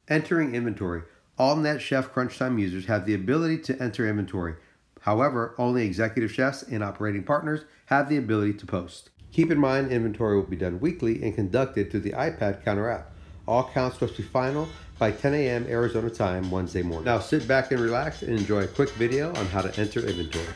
Entering inventory. All NetChef Crunchtime users have the ability to enter inventory. However, only executive chefs and operating partners have the ability to post. Keep in mind, inventory will be done weekly and conducted through the iPad Counter app. All counts must be final by 10 a.m. Arizona time Wednesday morning. Now sit back and relax and enjoy a quick video on how to enter inventory.